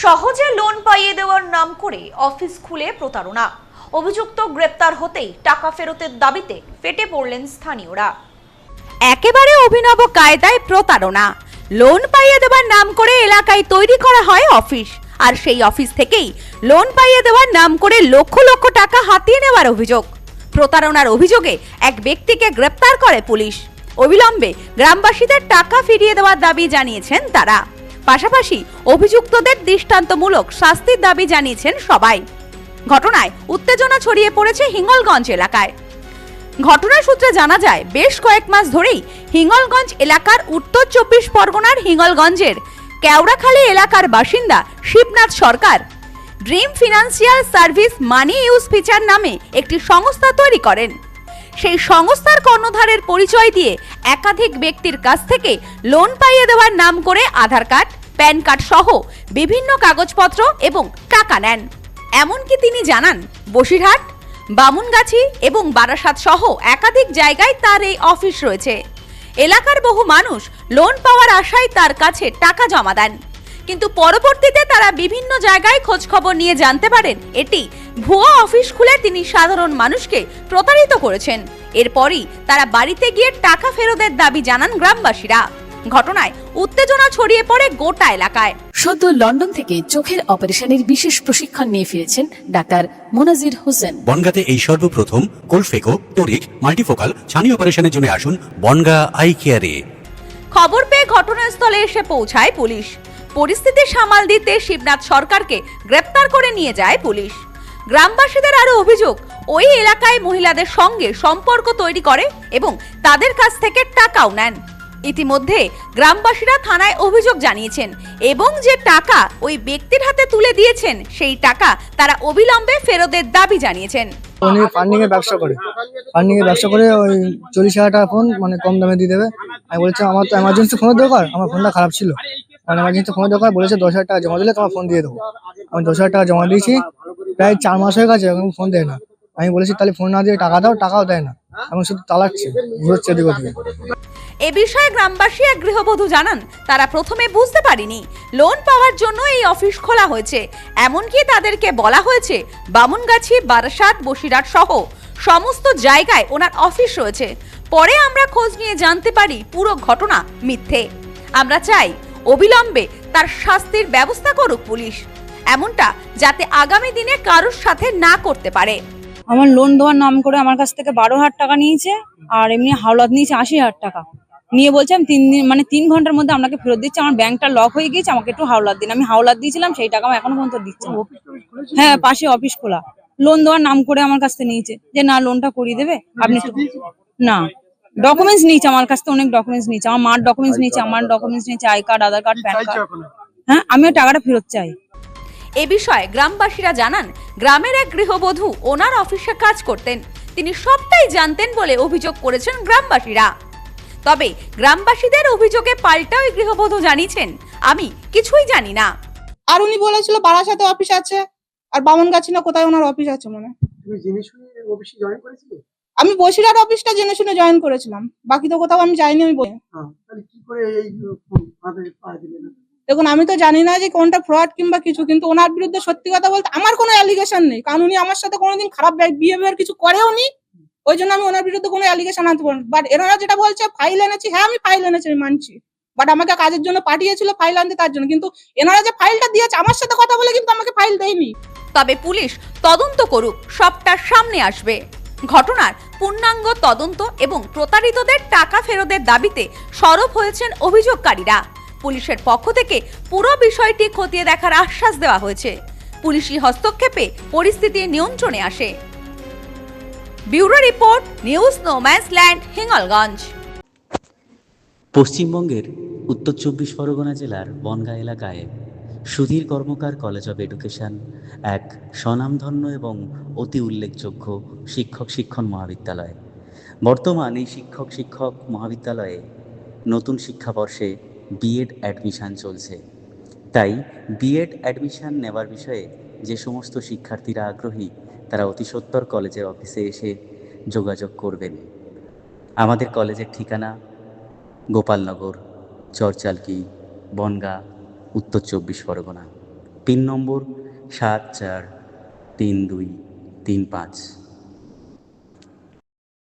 সহজে লোন পাইয়ে দেওয়ার নাম করে অফিস খুলে প্রতারণা। অভিযুক্ত গ্রেপ্তার হতেই টাকা ফেরতের দাবিতে ফেটে পড়লেন স্থানীয়রা। একেবারে অভিনব কায়দায় প্রতারণা। লোন পাইয়ে দেওয়ার নাম করে এলাকায় তৈরি করা হয় অফিস, আর সেই অফিস থেকেই লোন পাইয়ে দেওয়ার নাম করে লক্ষ লক্ষ টাকা হাতিয়ে নেওয়ার অভিযোগ। প্রতারণার অভিযোগে এক ব্যক্তিকে গ্রেপ্তার করে পুলিশ। অবিলম্বে গ্রামবাসীদের টাকা ফিরিয়ে দেওয়ার দাবি জানিয়েছেন তারা। পাশাপাশি অভিযুক্তদের দৃষ্টান্তমূলক শাস্তির দাবি জানিয়েছেন সবাই। ঘটনায় উত্তেজনা ছড়িয়ে পড়েছে হিঙ্গলগঞ্জ এলাকায়। ঘটনার সূত্রে জানা যায়, বেশ কয়েক মাস ধরেই হিঙ্গলগঞ্জ এলাকার উত্তর 24 পরগনার হিঙ্গলগঞ্জের কেওড়াখালী এলাকার বাসিন্দা Shibnath Sarkar dream financial service money use feature নামে একটি সংস্থা তৈরি করেন। সেই সংস্থার কর্ণধারের পরিচয় দিয়ে একাধিক ব্যক্তির কাছ থেকে লোন পাইয়ে দেওয়ার নাম করে আধার কার্ড, প্যান কার্ড সহ বিভিন্ন কাগজপত্র এবং টাকা নেন। এমনকি তিনি জানান, বসিরহাট, বামুনগাছি এবং বারাসাত সহ একাধিক জায়গায় তার এই অফিস রয়েছে। এলাকার বহু মানুষ লোন পাওয়ার আশায় তার কাছে টাকা জমা দেন, কিন্তু পরবর্তীতে তারা বিভিন্ন জায়গায় খোঁজ খবর নিয়ে জানতে পারেন এটি ভুয়া অফিস খুলে তিনি সাধারণ মানুষকে প্রতারিত করেছেন। এরপরই তারা বাড়িতে গিয়ে টাকা ফেরতের দাবি জানান গ্রামবাসীরা। ঘটনায় উত্তেজনা ছড়িয়ে পড়ে গোটা এলাকায়। সদ্য লন্ডন থেকে চোখের অপারেশনের বিশেষ প্রশিক্ষণ নিয়ে ফিরেছেন ডাক্তার মোনাজির হোসেন। বনগাঁতে এই সর্বপ্রথম কোলফেকো, টোরিক, মাল্টিফোকাল ছানি অপারেশনের জন্য আসুন বনগাঁ আই কেয়ারে। খবর পেয়ে ঘটনাস্থলে এসে পৌঁছায় পুলিশ। পরিস্থিতি সামাল দিতে শিবনাথ সরকারকে গ্রেপ্তার করে নিয়ে যায় পুলিশ। গ্রামবাসীদের আরো অভিযোগ, ওই এলাকায় মহিলাদের সঙ্গে সম্পর্ক তৈরি করে এবং তাদের কাছ থেকে টাকাও নেন। ইতিমধ্যে গ্রামবাসীরা থানায় অভিযোগ জানিয়েছেন এবং যে টাকা ওই ব্যক্তির হাতে তুলে দিয়েছেন সেই টাকা তারা অবিলম্বে ফেরতের দাবি জানিয়েছেন। উনি ফান্ডিং এর ব্যবসা করে ওই 40,000 টাকা ফোন মানে কম দামে দিয়ে দেবে। আমি বলেছি আমার তো এমার্জেন্সি ফোনের দরকার, আমার ফোনটা খারাপ ছিল, মানে এমার্জেন্সি ফোনের দরকার। বলেছে 10,000 টাকা জমা দিলে তোমার ফোন দিয়ে দেবো। আমি 10,000 টাকা জমা দিয়েছি, প্রায় 4 মাস হয়ে গেছে, এখন ফোন দেয় না। আমি বলেছি তাহলে ফোন না দিয়ে টাকা দাও, টাকাও দেয় না, এখন শুধু তালাচ্ছে, ঘুরছে এদিক ওদিকে। এ বিষয়ে গ্রামবাসী এক গৃহবধূ জানান, তারা প্রথমে বুঝতে পারেনি লোন পাওয়ার জন্য এই অফিস খোলা হয়েছে। এমনকি তাদেরকে বলা হয়েছে বামুনগাছি, বারাসাত, বসিরহাট সহ সমস্ত জায়গায় ওনার অফিস রয়েছে। পরে আমরা খোঁজ নিয়ে জানতে পারি পুরো ঘটনা মিথ্যে। আমরা চাই অবিলম্বে তার শাস্তির ব্যবস্থা করুক পুলিশ, এমনটা যাতে আগামী দিনে কারোর সাথে না করতে পারে। আমার লোন দেওয়ার নাম করে আমার কাছ থেকে 12,000 টাকা নিয়েছে, আর এমনি হাওলাত নিয়েছে 80,000 টাকা নিয়ে বলছে আমি 3 ঘন্টার মধ্যে আপনাকে ফেরত দিচ্ছি। আমার ব্যাংকটা লক হয়ে গিয়েছে, আমাকে একটু হাওলাত দিন। আমি হাওলাত দিয়েছিলাম, সেই টাকা আমি এখনো পর্যন্ত দিচ্ছি না। হ্যাঁ, পাশে অফিস খোলা। লোন দেওয়ার নাম করে আমার কাছ থেকে নিয়েছে যে না লোনটা করিয়ে দেবে আপনি। না, ডকুমেন্টস নিয়েছে আমার কাছ থেকে, অনেক ডকুমেন্টস নিয়েছে। আমার মার ডকুমেন্টস নিয়েছে, আমার ডকুমেন্টস নিয়েছে, I card, Aadhaar card, pan card. হ্যাঁ, আমিও টাকাটা ফেরত চাই। এ বিষয়ে গ্রামবাসীরা জানান, গ্রামের এক গৃহবধূ ওনার অফিসে কাজ করতেন, তিনি সবটাই জানতেন বলে অভিযোগ করেছেন গ্রামবাসীরা। তবে গ্রামবাসীদের অভিযোগে পাল্টা ওই গৃহবধূ জানিয়েছেন, আমি কিছুই জানি না। আর উনি বলেছিল বারাসাতে অফিস আছে, আর বামনগাছি না কোথায় ওনার অফিস আছে মনে। আমি বসিরহাট অফিসটা জেনে শুনে জয়েন করেছিলাম, বাকি তো কোথাও আমি যাইনি। আমি দেখুন, আমি তো জানি না যে কোনটা ফ্রড কিংবা কিছু, কিন্তু ওনার বিরুদ্ধে সত্যি কথা বলতে আমার কোনো অ্যালিগেশন নেই, কারণ উনি আমার সাথে কোনোদিন খারাপ বিহেভিয়ার কিছু করেও নি। ওই জন্য আমি ওনার বিরুদ্ধে কোনো অ্যালিগেশন আনতে পারবো না। বাট এনারা যেটা বলছে ফাইল এনেছি, হ্যাঁ আমি ফাইল এনেছি, আমি মানছি। বাট আমাকে কাজের জন্য পাঠিয়েছিল ফাইল আনতে, তার জন্য। কিন্তু এনারা যে ফাইলটা দিয়েছে আমার সাথে কথা বলে কিন্তু আমাকে ফাইল দেয়নি। তবে পুলিশ তদন্ত করুক, সবটা সামনে আসবে। ঘটনার পূর্ণাঙ্গ তদন্ত এবং প্রতারিতদের টাকা ফেরতের দাবিতে সরব হয়েছেন অভিযোগকারীরা। পুলিশের পক্ষ থেকে পুরো বিষয়টি খতিয়ে দেখার আশ্বাস দেওয়া হয়েছে। পুলিশি হস্তক্ষেপে পরিস্থিতি নিয়ন্ত্রণে আসে। Bureau report, news no man's land, Hingalganj. পশ্চিমবঙ্গের উত্তর 24 পরগনা জেলার বনগাঁ এলাকায় সুধীর কর্মকার কলেজ অব এডুকেশন এক স্বনামধন্য এবং অতি উল্লেখযোগ্য শিক্ষণ মহাবিদ্যালয়। বর্তমান এই শিক্ষক মহাবিদ্যালয়ে নতুন শিক্ষাবর্ষে বিএড অ্যাডমিশান চলছে। তাই বিএড অ্যাডমিশান নেওয়ার বিষয়ে যে সমস্ত শিক্ষার্থীরা আগ্রহী তারা অতি সত্বর কলেজের অফিসে এসে যোগাযোগ করবেন। আমাদের কলেজের ঠিকানা গোপালনগর, চরচালকি, বনগাঁ, উত্তর 24 পরগনা। পিন নম্বর 743235।